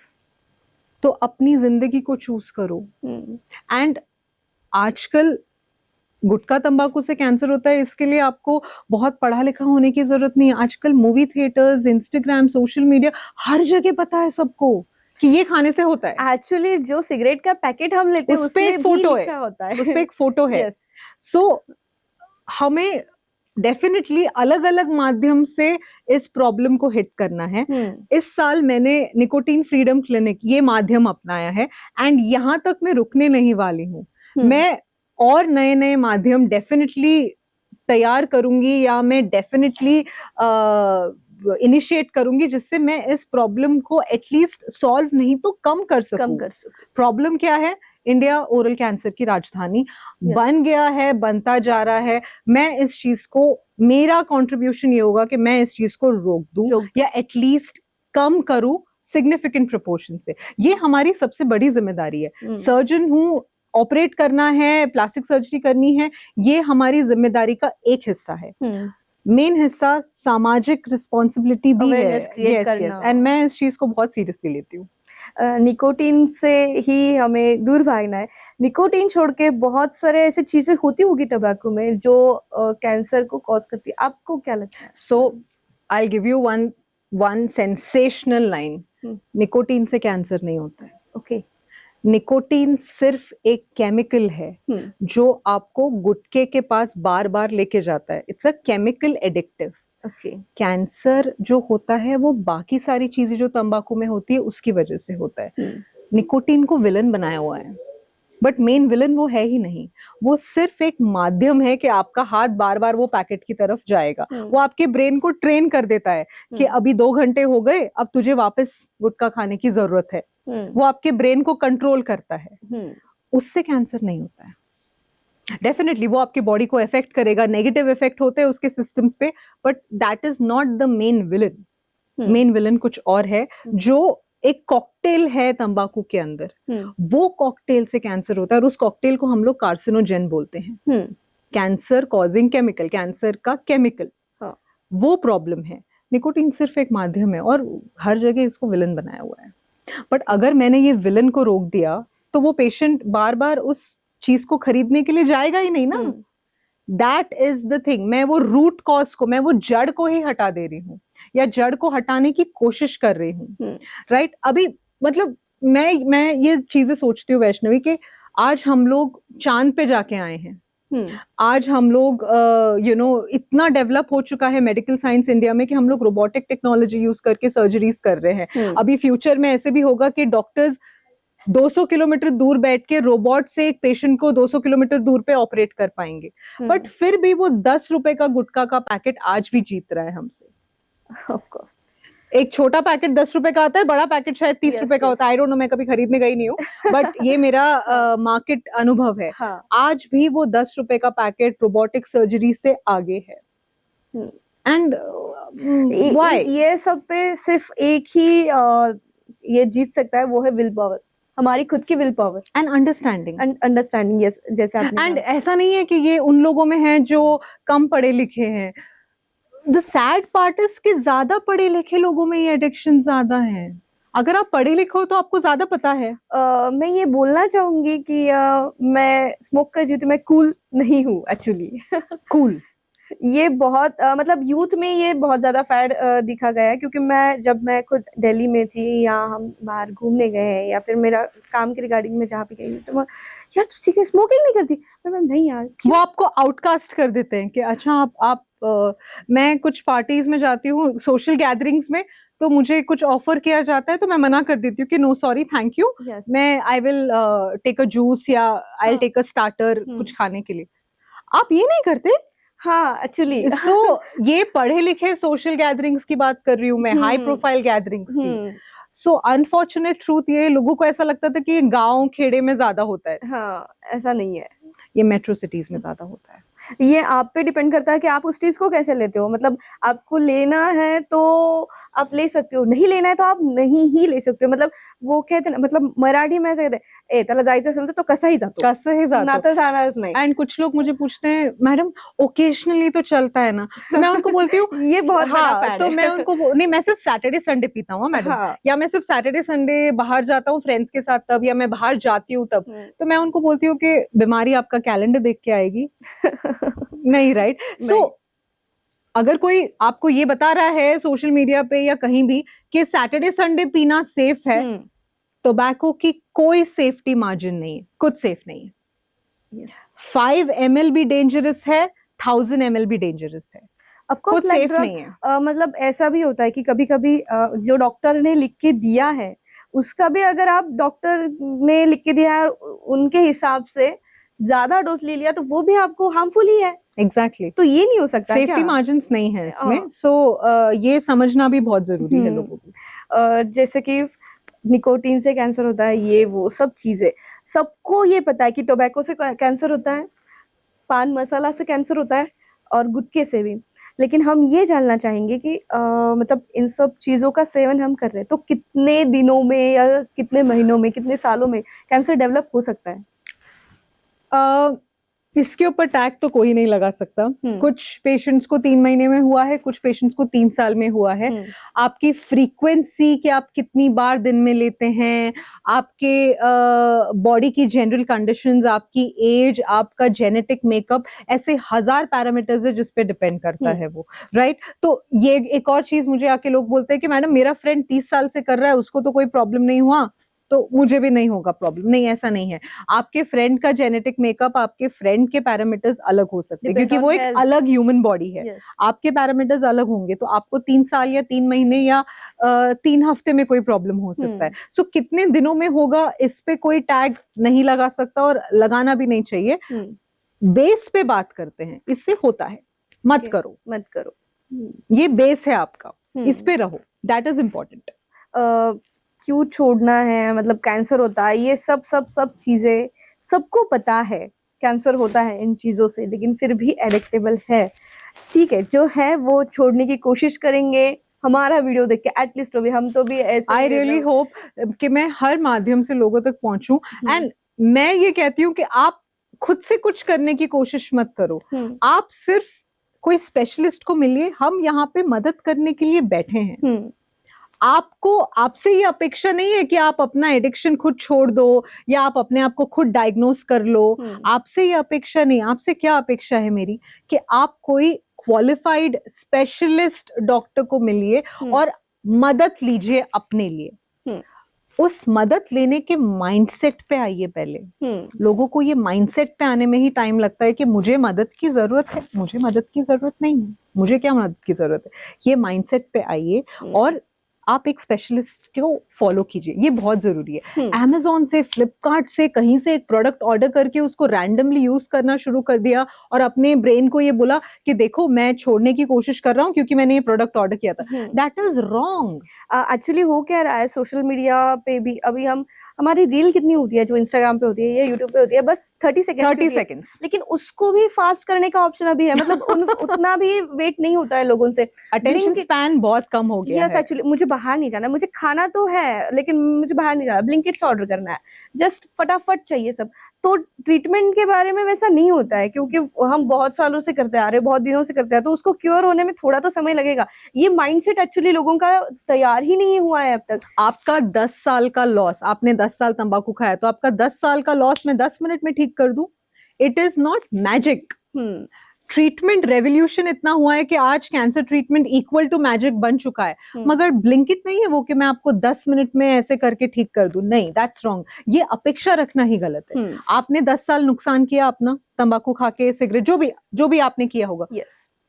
तो अपनी जिंदगी को चूज करो। एंड आजकल गुटखा तंबाकू से कैंसर होता है, इसके लिए आपको बहुत पढ़ा लिखा होने की जरूरत नहीं है। आजकल movie theatres, Instagram, social media, हर जगह पता है सबको कि ये खाने से होता है। एक्चुअली जो सिगरेट का पैकेट हम लेते हैं उस पे एक फोटो है, होता है, उस पे एक फोटो है। सो हमें डेफिनेटली अलग अलग माध्यम से इस प्रॉब्लम को हिट करना है। इस साल मैंने निकोटीन फ्रीडम क्लिनिक ये माध्यम अपनाया है, एंड यहाँ तक मैं रुकने नहीं वाली हूँ। मैं और नए नए माध्यम डेफिनेटली तैयार करूंगी, या मैं डेफिनेटली इनिशिएट करूंगी, जिससे मैं इस प्रॉब्लम को एटलीस्ट सॉल्व नहीं तो कम कर सकूं। प्रॉब्लम क्या है? इंडिया ओरल कैंसर की राजधानी बन गया है, बनता जा रहा है। मैं इस चीज को, मेरा कंट्रीब्यूशन ये होगा कि मैं इस चीज को रोक दूं या एटलीस्ट कम करूं सिग्निफिकेंट प्रोपोर्शन से। ये हमारी सबसे बड़ी जिम्मेदारी है। सर्जन हूं, ऑपरेट करना है, प्लास्टिक सर्जरी करनी है, ये हमारी जिम्मेदारी का एक हिस्सा है। मेन हिस्सा सामाजिक रिस्पॉन्सिबिलिटी भी है। एंड मैं इस चीज को बहुत सीरियसली लेती हूँ। निकोटीन से ही हमें दूर भागना है। निकोटीन छोड़ के बहुत सारे ऐसी चीजें होती होगी टबैको में जो कैंसर को कॉज करती है, आपको क्या लगता है? So I give you one sensational line, nicotine से कैंसर नहीं होता है। ओके। निकोटीन सिर्फ एक केमिकल है जो आपको गुटके के पास बार बार लेके जाता है। It's a chemical addictive. Cancer जो होता है वो बाकी सारी चीजें जो तंबाकू में होती है उसकी वजह से होता है। निकोटीन को विलन बनाया हुआ है, बट मेन विलन वो है ही नहीं। वो सिर्फ एक माध्यम है कि आपका हाथ बार बार वो पैकेट की तरफ जाएगा। वो आपके ब्रेन को ट्रेन कर देता है कि अभी 2 घंटे हो गए, अब तुझे वापस गुटखा खाने की जरूरत है। वो आपके ब्रेन को कंट्रोल करता है। उससे कैंसर नहीं होता है। डेफिनेटली वो आपकी बॉडी को इफेक्ट करेगा, नेगेटिव इफेक्ट होते हैं उसके सिस्टम्स पे, but that is not the main villain. Main villain कुछ और है, जो एक कॉकटेल है तंबाकू के अंदर। वो कॉकटेल से कैंसर होता है, और उस कॉकटेल को हम लोग कार्सिनोजेन बोलते हैं। कैंसर कॉजिंग केमिकल, कैंसर का केमिकल, वो प्रॉब्लम है। निकोटीन सिर्फ एक माध्यम है, और हर जगह इसको विलन बनाया हुआ है। बट अगर मैंने ये विलन को रोक दिया तो वो पेशेंट बार बार उस चीज को खरीदने के लिए जाएगा ही नहीं ना। That is the thing. मैं वो रूट कॉज को, मैं वो जड़ को ही हटा दे रही हूँ, या जड़ को हटाने की कोशिश कर रही हूँ। राइट? अभी मतलब मैं ये चीजें सोचती हूँ वैष्णवी, कि आज हम लोग चांद पे जाके आए हैं। आज हम लोग इतना डेवलप हो चुका है मेडिकल साइंस इंडिया में कि हम लोग रोबोटिक टेक्नोलॉजी यूज करके सर्जरीज कर रहे हैं। अभी फ्यूचर में ऐसे भी होगा कि डॉक्टर्स 200 किलोमीटर दूर बैठ के रोबोट से एक पेशेंट को 200 किलोमीटर दूर पे ऑपरेट कर पाएंगे। बट फिर भी वो 10 रुपए का गुटखा का पैकेट आज भी जीत रहा है हमसे। ऑफ कोर्स एक छोटा पैकेट 10 रुपए का आता है, बड़ा पैकेट शायद 30 रुपए का होता है। आई डोंट नो, मैं कभी खरीदने गई नहीं हूँ, बट ये मेरा मार्केट अनुभव है। आज भी वो 10 रुपए का पैकेट रोबोटिक सर्जरी से आगे है। And why? ये सब पे सिर्फ एक ही ये जीत सकता है, वो है विल पावर, हमारी खुद की will power and understanding. And understanding. Yes, जैसे आपने एंड कहा। ऐसा नहीं है कि ये उन लोगों में है जो कम पढ़े लिखे हैं। द सैड पार्ट इज कि ज्यादा पढ़े लिखे लोगों में ये एडिक्शन ज्यादा है। अगर आप पढ़े लिखे हो तो आपको ज्यादा पता है। मैं ये बोलना चाहूंगी कि मैं स्मोक कर रही हूँ तो मैं कूल नहीं हूँ एक्चुअली। कूल ये बहुत मतलब यूथ में ये बहुत ज्यादा फैड दिखा गया है, क्योंकि मैं खुद दिल्ली में थी या हम बाहर घूमने गए हैं या फिर मेरा काम के रिगार्डिंग में जहाँ पे गई तो मैं, यार तू ठीक है स्मोकिंग नहीं करती? मैं नहीं यार। वो आपको आउटकास्ट कर देते हैं कि अच्छा आप मैं कुछ पार्टीज में जाती हूँ, सोशल गैदरिंग्स में, तो मुझे कुछ ऑफर किया जाता है तो मैं मना कर देती हूँ कि no sorry thank you, Yes. मैं I will take a juice या आई विल हाँ। टेक अ स्टार्टर कुछ खाने के लिए। आप ये नहीं करते? हाँ एक्चुअली। सो ये पढ़े लिखे सोशल गैदरिंग्स की बात कर रही हूँ मैं, हाई प्रोफाइल गैदरिंग्स की। सो अनफॉर्चुनेट ट्रूथ ये, लोगों को ऐसा लगता था कि गांव खेड़े में ज्यादा होता है, हाँ, ऐसा नहीं है। ये मेट्रो सिटीज में ज्यादा होता है। ये आप पे डिपेंड करता है कि आप उस चीज को कैसे लेते हो। मतलब आपको लेना है तो आप ले सकते हो, नहीं लेना है तो आप नहीं ही ले सकते हो। मतलब वो कहते हैं ना, मतलब मराठी में ऐसे कहते हैं, ए त्याला जायचं असेल तर तो कसाही जातो, कसंही जातो. ना तर जाणारच नाही। एंड कुछ लोग मुझे पूछते हैं मैडम ओकेजनली तो चलता है ना, तो मैं उनको बोलती हूँ ये बहुत बड़ा हाँ, फैड तो है। मैं उनको नहीं, मैं सिर्फ सैटरडे संडे पीता हूँ मैडम, हाँ। या मैं सिर्फ सैटरडे संडे बाहर जाता हूँ फ्रेंड्स के साथ तब, या मैं बाहर जाती हूँ तब। तो मैं उनको बोलती हूँ कि बीमारी आपका कैलेंडर देख के आएगी नहीं, राइट? सो अगर कोई आपको ये बता रहा है सोशल मीडिया पे या कहीं भी कि सैटरडे संडे पीना सेफ है, टोबैको की कोई सेफ्टी मार्जिन नहीं है, कुछ सेफ नहीं है। 5 ml भी डेंजरस है, 1000 ml भी डेंजरस है, कुछ सेफ नहीं है। मतलब ऐसा भी होता है कि कभी कभी जो डॉक्टर ने लिख के दिया है उसका भी, अगर आप डॉक्टर ने लिख के दिया है उनके हिसाब से ज्यादा डोज ले लिया तो वो भी आपको हार्मफुल ही है। एग्जैक्टली तो ये नहीं हो सकता, सेफ्टी मार्जिन्स नहीं है इसमें। सो ये समझना भी बहुत जरूरी है लोगों को। जैसे कि निकोटीन से कैंसर होता है, ये वो सब चीजें सबको ये पता है कि टोबैको से कैंसर होता है, पान मसाला से कैंसर होता है और गुटखे से भी। लेकिन हम ये जानना चाहेंगे कि मतलब इन सब चीजों का सेवन हम कर रहे हैं तो कितने दिनों में या कितने महीनों में, कितने सालों में कैंसर डेवलप हो सकता है? इसके ऊपर टैग तो कोई नहीं लगा सकता। कुछ पेशेंट्स को 3 महीने में हुआ है, कुछ पेशेंट्स को 3 साल में हुआ है। आपकी फ्रीक्वेंसी कि आप कितनी बार दिन में लेते हैं, आपके बॉडी की जनरल कंडीशंस, आपकी एज, आपका जेनेटिक मेकअप, ऐसे 1000 पैरामीटर्स है जिस पे डिपेंड करता है वो, राइट? तो ये एक और चीज, मुझे आके लोग बोलते हैं कि मैडम मेरा फ्रेंड 30 साल से कर रहा है, उसको तो कोई प्रॉब्लम नहीं हुआ तो मुझे भी नहीं होगा प्रॉब्लम। नहीं, ऐसा नहीं है। आपके फ्रेंड का जेनेटिक मेकअप, आपके फ्रेंड के पैरामीटर्स अलग हो सकते हैं क्योंकि वो एक अलग ह्यूमन बॉडी है। आपके पैरामीटर्स अलग होंगे तो आपको 3 साल या 3 महीने या 3 हफ्ते में कोई प्रॉब्लम हो सकता है। सो कितने दिनों में होगा इस पे कोई टैग नहीं लगा सकता और लगाना भी नहीं चाहिए। बेस पे बात करते हैं, इससे होता है, मत करो, मत करो। ये बेस है आपका, इस पे रहो, दैट इज इम्पोर्टेंट। क्यों छोड़ना है, मतलब कैंसर होता है, ये सब सब सब चीजें सबको पता है, कैंसर होता है इन चीजों से, लेकिन फिर भी एडिक्टेबल है। ठीक है, जो है वो छोड़ने की कोशिश करेंगे हमारा वीडियो देख के, एटलीस्ट हम तो भी ऐसे। आई रियली होप कि मैं हर माध्यम से लोगों तक पहुंचूं। एंड मैं ये कहती हूँ कि आप खुद से कुछ करने की कोशिश मत करो, आप सिर्फ कोई स्पेशलिस्ट को मिलिए। हम यहाँ पे मदद करने के लिए बैठे हैं। आपको, आपसे ये अपेक्षा नहीं है कि आप अपना एडिक्शन खुद छोड़ दो या आप अपने आप को खुद डायग्नोस कर लो। आपसे ये अपेक्षा नहीं, आपसे क्या अपेक्षा है मेरी कि आप कोई क्वालिफाइड स्पेशलिस्ट डॉक्टर को मिलिए और मदद लीजिए अपने लिए। उस मदद लेने के माइंडसेट पे आइए पहले। लोगों को ये माइंडसेट पे आने में ही टाइम लगता है कि मुझे मदद की जरूरत है, मुझे मदद की जरूरत नहीं है, मुझे क्या मदद की जरूरत है। ये माइंडसेट पे आइए और आप एक स्पेशलिस्ट को फॉलो कीजिए, ये बहुत जरूरी है। Amazon से, फ्लिपकार्ट से, कहीं से एक प्रोडक्ट ऑर्डर करके उसको रैंडमली यूज करना शुरू कर दिया और अपने ब्रेन को ये बोला कि देखो मैं छोड़ने की कोशिश कर रहा हूँ क्योंकि मैंने ये प्रोडक्ट ऑर्डर किया था, दैट इज रॉन्ग। एक्चुअली हो क्या रहा है सोशल मीडिया पे भी, अभी हम हमारी रील कितनी होती है जो इंस्टाग्राम पे होती है या यूट्यूब पे होती है, बस 30 सेकंड 30 seconds. लेकिन उसको भी फास्ट करने का ऑप्शन अभी है, मतलब उतना भी वेट नहीं होता है लोगों से। अटेंशन स्पैन बहुत कम हो गया यस है। एक्चुअली मुझे बाहर नहीं जाना, मुझे खाना तो है लेकिन मुझे बाहर नहीं जाना, ब्लिंकिट से ऑर्डर करना है, जस्ट फटाफट चाहिए सब। तो ट्रीटमेंट के बारे में वैसा नहीं होता है क्योंकि हम बहुत सालों से करते आ रहे हैं, बहुत दिनों से करते हैं, तो उसको क्योर होने में थोड़ा तो समय लगेगा। ये माइंडसेट एक्चुअली लोगों का तैयार ही नहीं हुआ है अब तक। आपका 10 साल का लॉस, आपने 10 साल तंबाकू खाया तो आपका 10 साल का लॉस मैं 10 मिनट में ठीक कर दूं? It is not magic. Treatment revolution इतना हुआ है कि आज cancer treatment equal to magic बन चुका है, मगर ब्लिंकिट नहीं है वो कि मैं आपको 10 मिनट में ऐसे करके ठीक कर दूं। नहीं, दैट्स रॉन्ग। ये अपेक्षा रखना ही गलत है। आपने 10 साल नुकसान किया अपना, तंबाकू खा के, सिगरेट, जो भी आपने किया होगा,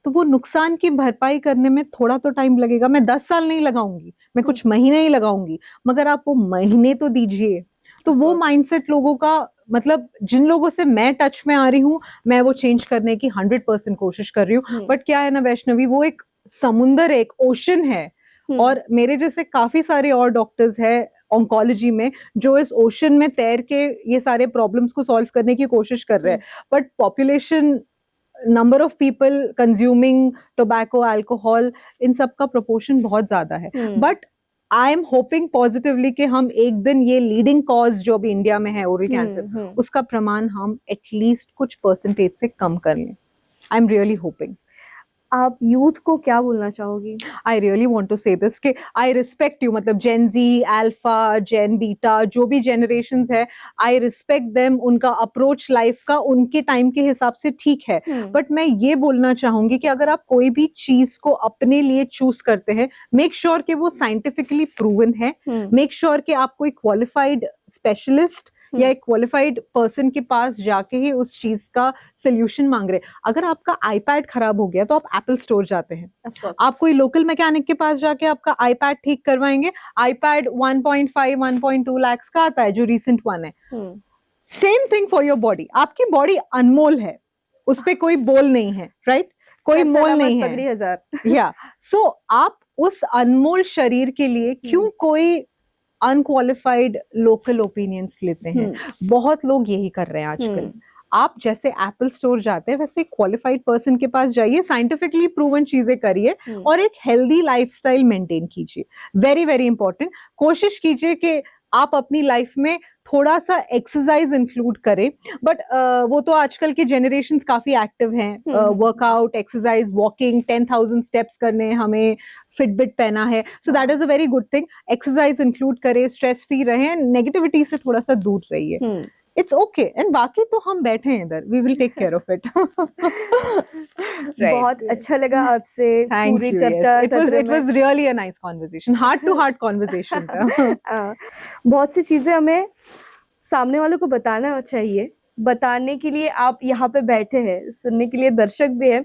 तो वो नुकसान की भरपाई करने में थोड़ा तो टाइम लगेगा। मैं 10 साल नहीं लगाऊंगी, मैं कुछ महीने ही लगाऊंगी, मगर आप वो महीने तो दीजिए। तो वो माइंडसेट लोगों का, मतलब जिन लोगों से मैं टच में आ रही हूँ, मैं वो चेंज करने की 100% कोशिश कर रही हूँ। बट क्या है ना वैष्णवी, वो एक समुंदर है, एक ओशन है, और मेरे जैसे काफी सारे और डॉक्टर्स हैं ऑन्कोलॉजी में जो इस ओशन में तैर के ये सारे प्रॉब्लम्स को सॉल्व करने की कोशिश कर रहे हैं। But population, number of people consuming tobacco, alcohol, इन सब का प्रोपोर्शन बहुत ज्यादा है। But I am hoping positively कि हम एक दिन ये लीडिंग कॉज जो अभी इंडिया में है ओरल कैंसर, उसका प्रमाण हम एटलीस्ट कुछ परसेंटेज से कम कर लें। I am really hoping. आप यूथ को क्या बोलना चाहोगी? आई रियली वॉन्ट टू से दिस कि आई रिस्पेक्ट यू, मतलब जेन जी, अल्फा, जेन बीटा, जो भी जनरेशंस है, आई रिस्पेक्ट देम। उनका अप्रोच लाइफ का उनके टाइम के हिसाब से ठीक है। बट मैं ये बोलना चाहूंगी कि अगर आप कोई भी चीज को अपने लिए चूज करते हैं, मेक श्योर कि वो साइंटिफिकली प्रूवन है, मेक श्योर कि आप कोई क्वालिफाइड स्पेशलिस्ट या एक क्वालिफाइड पर्सन के पास जाके ही उस चीज का सोल्यूशन मांग रहे। अगर आपका आईपैड खराब हो गया तो आप एप्पल स्टोर जाते हैं, आप कोई लोकल मैकेनिक के पास जाके आपका आईपैड ठीक करवाएंगे। आईपैड 1.5 1.2 लाख का आता है जो रिसेंट वन है। Same thing for your body. आपकी बॉडी अनमोल है, उस पे कोई बोल नहीं है, राइट? कोई मोल नहीं है। या सो आप उस अनमोल शरीर के लिए क्यों कोई अनक्वालिफाइड लोकल ओपिनियंस लेते हैं? बहुत लोग यही कर रहे हैं आजकल। आप जैसे एप्पल स्टोर जाते हैं वैसे क्वालिफाइड पर्सन के पास जाइए, साइंटिफिकली प्रूवन चीजें करिए और एक हेल्दी लाइफस्टाइल मेंटेन कीजिए। Very very important. कोशिश कीजिए कि आप अपनी लाइफ में थोड़ा सा एक्सरसाइज इंक्लूड करें। बट वो तो आजकल के जनरेशंस काफी एक्टिव हैं, वर्कआउट, एक्सरसाइज, वॉकिंग, 10,000 स्टेप्स करने, हमें फिटबिट पहना है, so that is a very good thing. Exercise include करें, स्ट्रेस फ्री रहें, नेगेटिविटी से थोड़ा सा दूर रहिए। इट्स ओके एंड बाकी तो हम बैठे हैं इधर, we will take care of it. बहुत अच्छा लगा आपसे पूरी चर्चा। It was really a nice conversation, heart to heart conversation था। बहुत सी चीजें हमें सामने वालों को बताना चाहिए, बताने के लिए आप यहाँ पे बैठे हैं, सुनने के लिए दर्शक भी है।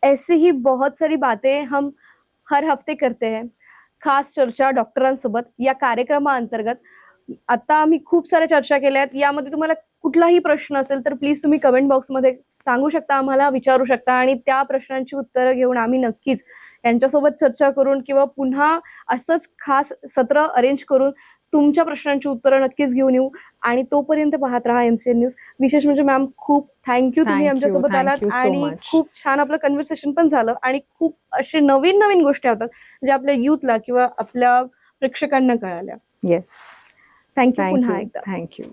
ऐसे ही बहुत सारी बातें हम हर हफ्ते करते हैं, खास चर्चा डॉक्टरांसोबत या कार्यक्रमाअंतर्गत। आता आम्ही खूप साऱ्या चर्चा केल्या आहेत। यामध्ये तुम्हाला कुठलाही प्रश्न असेल तर प्लीज तुम्ही कमेंट बॉक्समध्ये सांगू शकता, आम्हाला विचारू शकता आणि त्या प्रश्नांची उत्तरं घेऊन आम्ही नक्कीच यांच्यासोबत चर्चा करून किंवा पुन्हा असंच खास सत्र अरेंज करून तुमच्या प्रश्नांची उत्तरं नक्कीच घेऊन येऊ। आणि तोपर्यंत पाहत राहा एमसीएन न्यूज। विशेष म्हणजे मॅम खूप थँक्यू, तुम्ही आमच्यासोबत आलात आणि खूप छान आपलं कन्व्हर्सेशन पण झालं आणि खूप असे नवीन नवीन गोष्टी होतात जे आपल्या युथला किंवा आपल्या प्रेक्षकांना कळाल्या। येस, थँक्यू पुन्हा एकदा। थँक्यू.